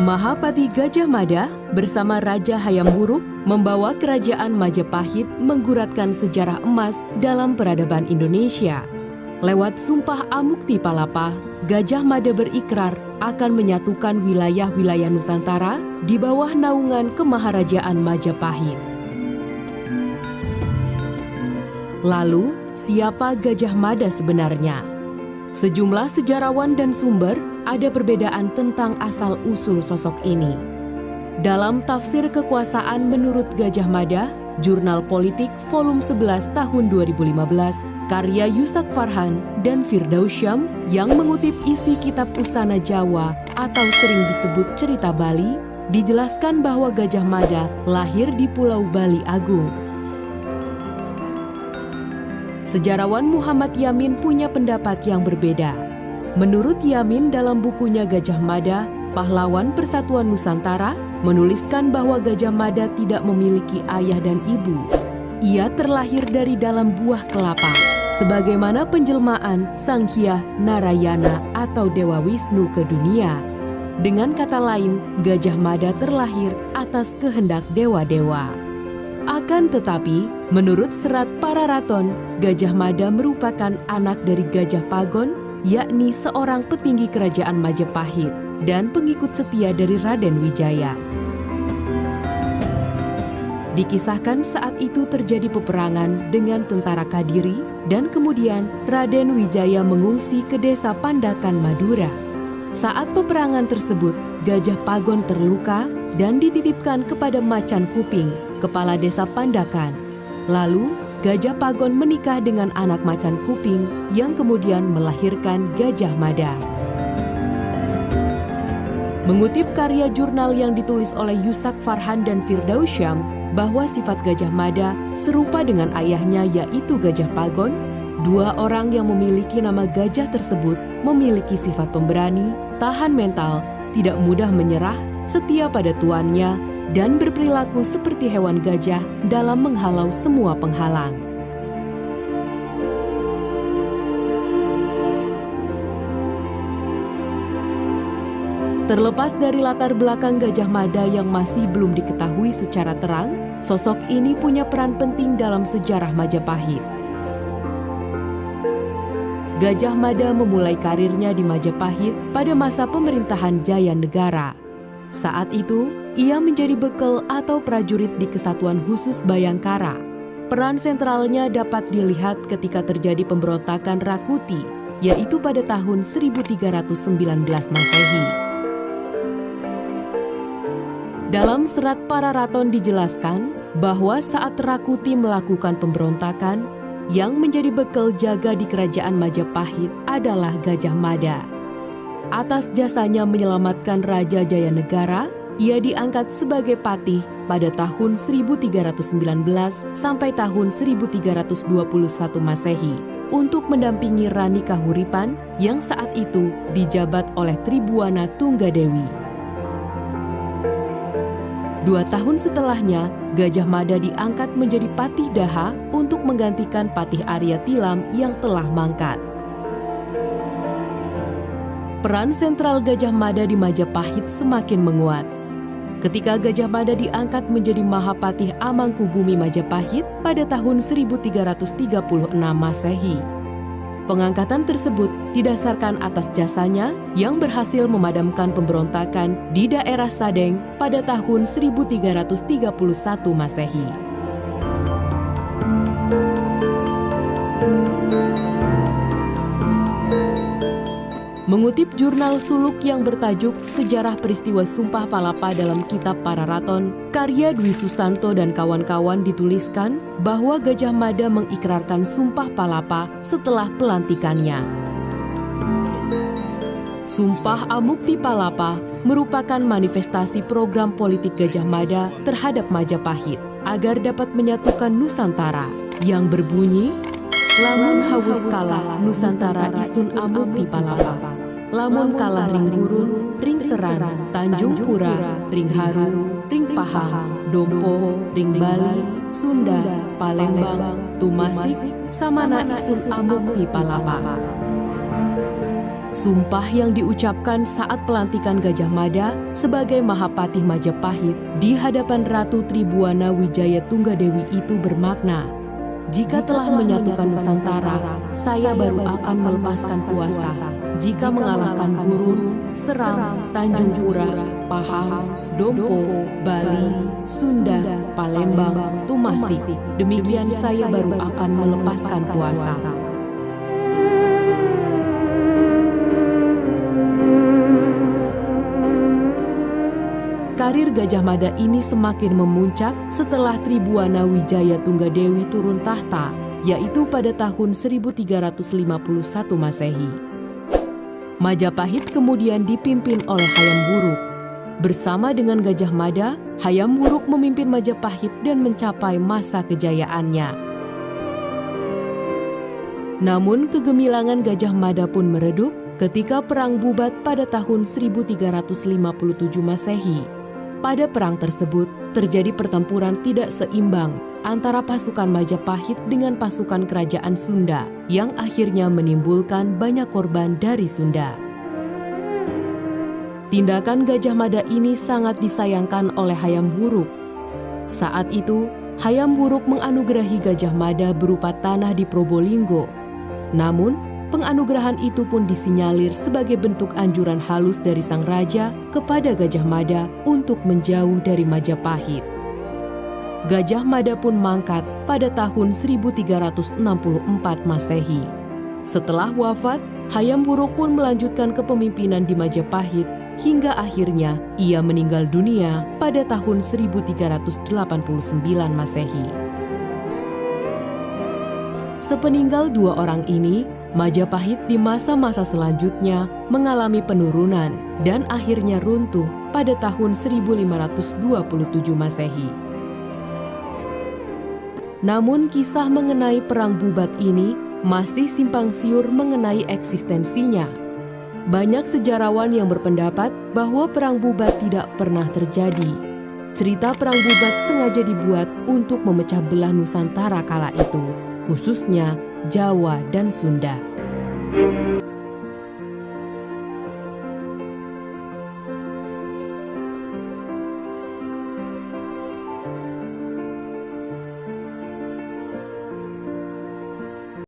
Mahapati Gajah Mada bersama Raja Hayam Wuruk membawa kerajaan Majapahit mengguratkan sejarah emas dalam peradaban Indonesia. Lewat Sumpah Amukti Palapa, Gajah Mada berikrar akan menyatukan wilayah-wilayah Nusantara di bawah naungan Kemaharajaan Majapahit. Lalu, siapa Gajah Mada sebenarnya? Sejumlah sejarawan dan sumber ada perbedaan tentang asal-usul sosok ini. Dalam Tafsir Kekuasaan menurut Gajah Mada, Jurnal Politik Volume 11 tahun 2015, karya Yusak Farhan dan Firdausyam yang mengutip isi kitab Usana Jawa atau sering disebut Cerita Bali, dijelaskan bahwa Gajah Mada lahir di Pulau Bali Agung. Sejarawan Muhammad Yamin punya pendapat yang berbeda. Menurut Yamin dalam bukunya Gajah Mada, Pahlawan Persatuan Nusantara, menuliskan bahwa Gajah Mada tidak memiliki ayah dan ibu. Ia terlahir dari dalam buah kelapa, sebagaimana penjelmaan Sang Hyang Narayana atau Dewa Wisnu ke dunia. Dengan kata lain, Gajah Mada terlahir atas kehendak dewa-dewa. Akan tetapi, menurut Serat Pararaton, Gajah Mada merupakan anak dari Gajah Pagon, yakni seorang petinggi kerajaan Majapahit dan pengikut setia dari Raden Wijaya. Dikisahkan saat itu terjadi peperangan dengan tentara Kadiri dan kemudian Raden Wijaya mengungsi ke desa Pandakan, Madura. Saat peperangan tersebut, Gajah Pagon terluka dan dititipkan kepada Macan Kuping, kepala desa Pandakan. Lalu, Gajah Pagon menikah dengan anak Macan Kuping yang kemudian melahirkan Gajah Mada. Mengutip karya jurnal yang ditulis oleh Yusak Farhan dan Firdausyam bahwa sifat Gajah Mada serupa dengan ayahnya yaitu Gajah Pagon, dua orang yang memiliki nama gajah tersebut memiliki sifat pemberani, tahan mental, tidak mudah menyerah, setia pada tuannya, dan berperilaku seperti hewan gajah dalam menghalau semua penghalang. Terlepas dari latar belakang Gajah Mada yang masih belum diketahui secara terang, sosok ini punya peran penting dalam sejarah Majapahit. Gajah Mada memulai karirnya di Majapahit pada masa pemerintahan Jaya Negara. Saat itu, ia menjadi bekal atau prajurit di Kesatuan Khusus Bayangkara. Peran sentralnya dapat dilihat ketika terjadi pemberontakan Rakuti, yaitu pada tahun 1319 Masehi. Dalam Serat Pararaton dijelaskan bahwa saat Rakuti melakukan pemberontakan, yang menjadi bekal jaga di kerajaan Majapahit adalah Gajah Mada. Atas jasanya menyelamatkan Raja Jaya Negara, ia diangkat sebagai patih pada tahun 1319 sampai tahun 1321 Masehi untuk mendampingi Rani Kahuripan yang saat itu dijabat oleh Tribuana Tunggadewi. 2 tahun setelahnya, Gajah Mada diangkat menjadi Patih Daha untuk menggantikan Patih Arya Tilam yang telah mangkat. Peran sentral Gajah Mada di Majapahit semakin menguat. Ketika Gajah Mada diangkat menjadi Mahapatih Amangkubumi Majapahit pada tahun 1336 Masehi. Pengangkatan tersebut didasarkan atas jasanya yang berhasil memadamkan pemberontakan di daerah Sadeng pada tahun 1331 Masehi. Mengutip jurnal suluk yang bertajuk Sejarah Peristiwa Sumpah Palapa dalam Kitab Pararaton, karya Dwi Susanto dan kawan-kawan dituliskan bahwa Gajah Mada mengikrarkan Sumpah Palapa setelah pelantikannya. Sumpah Amukti Palapa merupakan manifestasi program politik Gajah Mada terhadap Majapahit agar dapat menyatukan Nusantara yang berbunyi, lamun hawus kalah Nusantara isun Amukti Palapa. Lamun kalah ring gurun, ring seran, Tanjung Pura, ring Haru, ring Pahang, Dompo, ring Bali, Sunda, Palembang, Tumasik, samana isun Amukti Palapa. Sumpah yang diucapkan saat pelantikan Gajah Mada sebagai Mahapatih Majapahit di hadapan Ratu Tribuana Wijaya Tunggadewi itu bermakna, jika telah menyatukan Nusantara, saya baru akan melepaskan puasa. Jika mengalahkan Gurun, Seram, Tanjung Pura, Pahang, Dompo, Bali, Sunda, Palembang, Tumasik, demikian saya baru akan melepaskan puasa. Karir Gajah Mada ini semakin memuncak setelah Tribuana Wijaya Tunggadewi turun tahta, yaitu pada tahun 1351 Masehi. Majapahit kemudian dipimpin oleh Hayam Wuruk. Bersama dengan Gajah Mada, Hayam Wuruk memimpin Majapahit dan mencapai masa kejayaannya. Namun kegemilangan Gajah Mada pun meredup ketika perang bubat pada tahun 1357 Masehi. Pada perang tersebut, terjadi pertempuran tidak seimbang antara pasukan Majapahit dengan pasukan kerajaan Sunda yang akhirnya menimbulkan banyak korban dari Sunda. Tindakan Gajah Mada ini sangat disayangkan oleh Hayam Wuruk. Saat itu, Hayam Wuruk menganugerahi Gajah Mada berupa tanah di Probolinggo. Namun, penganugerahan itu pun disinyalir sebagai bentuk anjuran halus dari sang raja kepada Gajah Mada untuk menjauh dari Majapahit. Gajah Mada pun mangkat pada tahun 1364 Masehi. Setelah wafat, Hayam Wuruk pun melanjutkan kepemimpinan di Majapahit hingga akhirnya ia meninggal dunia pada tahun 1389 Masehi. Sepeninggal dua orang ini, Majapahit di masa-masa selanjutnya mengalami penurunan dan akhirnya runtuh pada tahun 1527 Masehi. Namun kisah mengenai perang bubat ini masih simpang siur mengenai eksistensinya. Banyak sejarawan yang berpendapat bahwa perang bubat tidak pernah terjadi. Cerita perang bubat sengaja dibuat untuk memecah belah Nusantara kala itu, khususnya Jawa dan Sunda.